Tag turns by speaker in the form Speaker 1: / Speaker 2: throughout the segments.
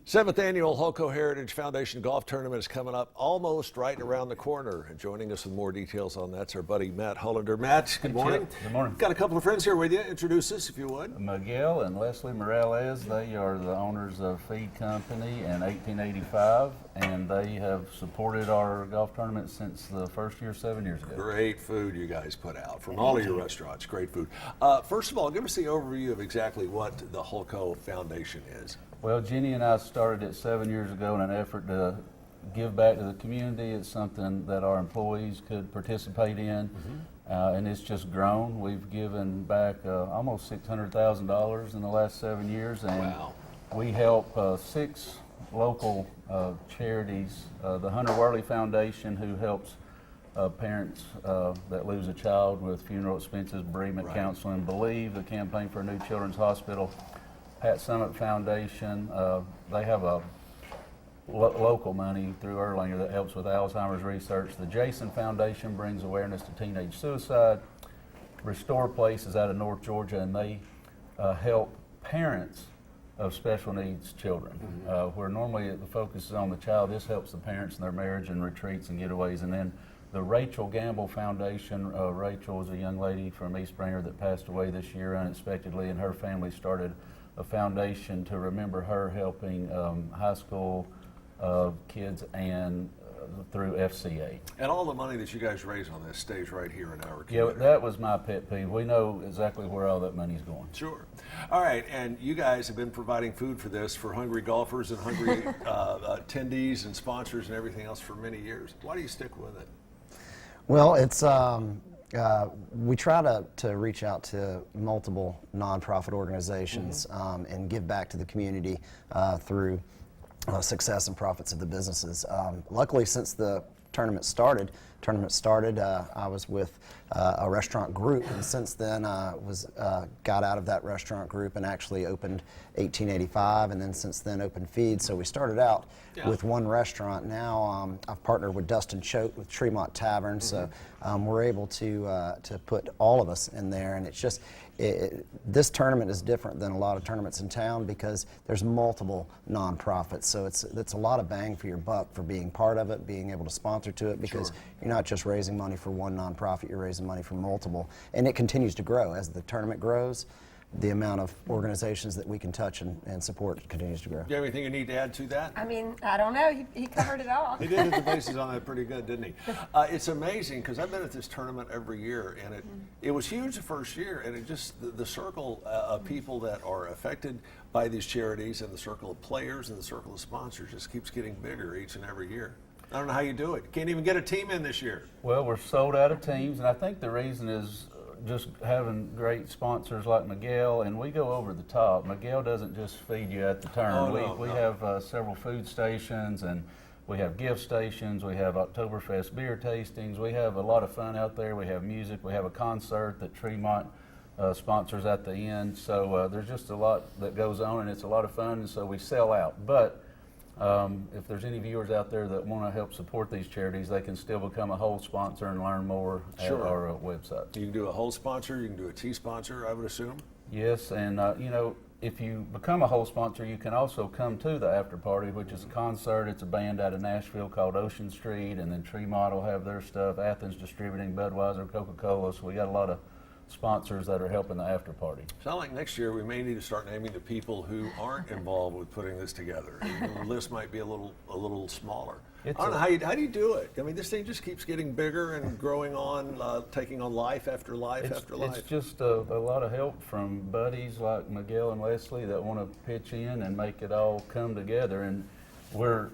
Speaker 1: Seventh annual Hullco Heritage Foundation Golf Tournament is coming up almost right around the corner. And joining us with more details on that's our buddy Matt Hollander. Matt, good morning.
Speaker 2: Good morning.
Speaker 1: Got a couple of friends here with you. Introduce us if you would.
Speaker 2: Miguel and Leslie Morales, they are the owners of Feed Company in 1885, and they have supported our golf tournament since the first year 7 years ago.
Speaker 1: Great food you guys put out from all of your restaurants. Great food. First of all, give us the overview of exactly what the Hullco Foundation is.
Speaker 2: Well, Jenny and I started it 7 years ago in an effort to give back to the community. It's something that our employees could participate in, and it's just grown. We've given back almost $600,000 in the last 7 years, and we help 6 local charities. The Hunter Worley Foundation, who helps parents that lose a child with funeral expenses, bereavement counseling. Believe, the Campaign for a New Children's Hospital. Pat Summit Foundation, they have a local money through Erlanger that helps with Alzheimer's research. The Jason Foundation brings awareness to teenage suicide. Restore Place is out of North Georgia, and they help parents of special needs children. Where normally the focus is on the child, this helps the parents in their marriage and retreats and getaways. And then the Rachel Gamble Foundation, Rachel was a young lady from East Springer that passed away this year unexpectedly, and her family started a foundation to remember her, helping high school kids and through FCA.
Speaker 1: And all the money that you guys raise on this stays right here in our community.
Speaker 2: Yeah, that was my pet peeve. We know exactly where all that money's going.
Speaker 1: Sure. All right, and you guys have been providing food for this for hungry golfers and hungry attendees and sponsors and everything else for many years. Why do you stick with it?
Speaker 3: Well, it's we try to reach out to multiple nonprofit organizations and give back to the community through success and profits of the businesses. Luckily, since the tournament started, I was with a restaurant group, and since then got out of that restaurant group and actually opened 1885, and then since then opened Feed. So we started out with one restaurant. Now I've partnered with Dustin Choate with Tremont Tavern, so we're able to put all of us in there, and it's just this tournament is different than a lot of tournaments in town because there's multiple nonprofits, so it's a lot of bang for your buck for being part of it, being able to sponsor to it, because you're not just raising money for one nonprofit, you're raising money for multiple, and it continues to grow as the tournament grows. The amount of organizations that we can touch and support continues to grow.
Speaker 1: Do you have anything you need to add to that?
Speaker 4: I mean, I don't know. He covered it all.
Speaker 1: He did hit the bases on that pretty good, didn't he? It's amazing because I've been at this tournament every year, and it was huge the first year, and it just the circle of people that are affected by these charities and the circle of players and the circle of sponsors just keeps getting bigger each and every year. I don't know how you do it. Can't even get a team in this year.
Speaker 2: Well, we're sold out of teams, and I think the reason is just having great sponsors like Miguel, and we go over the top. Miguel doesn't just feed you at the turn. We have several food stations, and we have gift stations. We have Oktoberfest beer tastings. We have a lot of fun out there. We have music. We have a concert that Tremont sponsors at the end. So there's just a lot that goes on, and it's a lot of fun, and so we sell out. But if there's any viewers out there that want to help support these charities, they can still become a whole sponsor and learn more at our website.
Speaker 1: You can do a whole sponsor, you can do a T sponsor, I would assume.
Speaker 2: Yes, and you know, if you become a whole sponsor, you can also come to the after party, which is a concert. It's a band out of Nashville called Ocean Street, and then Tremont will have their stuff. Athens Distributing, Budweiser, Coca-Cola. So we got a lot of sponsors that are helping the after party.
Speaker 1: Sound like next year we may need to start naming the people who aren't involved with putting this together. The list might be a little smaller. I don't know how do you do it? I mean, this thing just keeps getting bigger and growing on, taking on life after life after life.
Speaker 2: It's just a lot of help from buddies like Miguel and Leslie that want to pitch in and make it all come together. And we're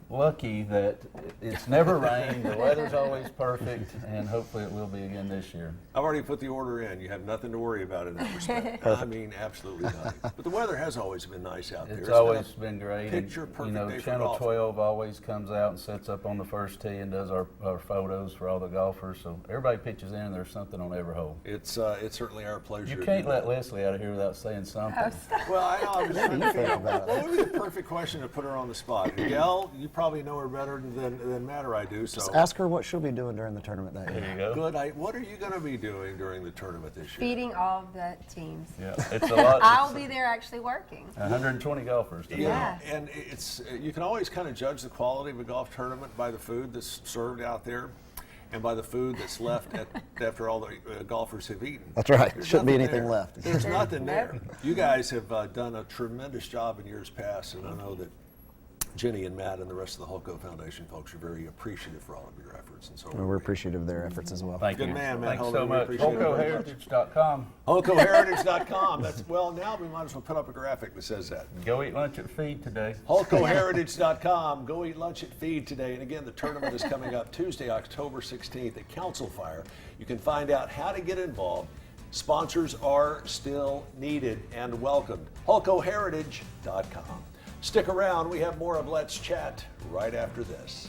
Speaker 2: lucky that it's never rained, the weather's always perfect, and hopefully it will be again this year.
Speaker 1: I've already put the order in. You have nothing to worry about in that respect. I mean, absolutely nothing. But the weather has always been nice out there.
Speaker 2: It's always been great.
Speaker 1: Picture perfect day for
Speaker 2: Channel
Speaker 1: golf.
Speaker 2: 12 always comes out and sets up on the first tee and does our photos for all the golfers. So everybody pitches in, and there's something on every hole.
Speaker 1: It's certainly our pleasure.
Speaker 2: You can't let Leslie out of here without saying something.
Speaker 1: Well, I was trying to figure out what would be the perfect question to put her on the spot. spot. Miguel, you probably know her better than Matt or I do. So
Speaker 3: Just ask her what she'll be doing during the tournament that year.
Speaker 2: There you go.
Speaker 1: good. What are you going to be doing during the tournament this year?
Speaker 4: Feeding all of the teams.
Speaker 2: Yeah, it's a lot.
Speaker 4: I'll be there actually working.
Speaker 2: 120 golfers. today.
Speaker 4: Yeah.
Speaker 1: And it's you can always kind of judge the quality of a golf tournament by the food that's served out there, and by the food that's left after all the golfers have eaten.
Speaker 3: That's right.
Speaker 1: There's
Speaker 3: Shouldn't be
Speaker 1: nothing
Speaker 3: anything
Speaker 1: there.
Speaker 3: left.
Speaker 1: There's nothing
Speaker 4: Nope.
Speaker 1: there. You guys have done a tremendous job in years past, and I know that Jenny and Matt and the rest of the Hullco Foundation folks are very appreciative for all of your efforts, and so
Speaker 3: We're appreciative of their efforts as well.
Speaker 2: Thank
Speaker 1: Good
Speaker 2: you.
Speaker 1: man, Matt
Speaker 2: Thanks
Speaker 1: Holder.
Speaker 2: so
Speaker 1: We
Speaker 2: much.
Speaker 1: appreciate it very much.
Speaker 2: HullcoHeritage.com.
Speaker 1: HullcoHeritage.com. That's well. Now we might as well put up a graphic that says that.
Speaker 2: Go eat lunch at Feed today.
Speaker 1: HullcoHeritage.com. Go eat lunch at Feed today. And again, the tournament is coming up Tuesday, October 16th at Council Fire. You can find out how to get involved. Sponsors are still needed and welcomed. HullcoHeritage.com. Stick around. We have more of Let's Chat right after this.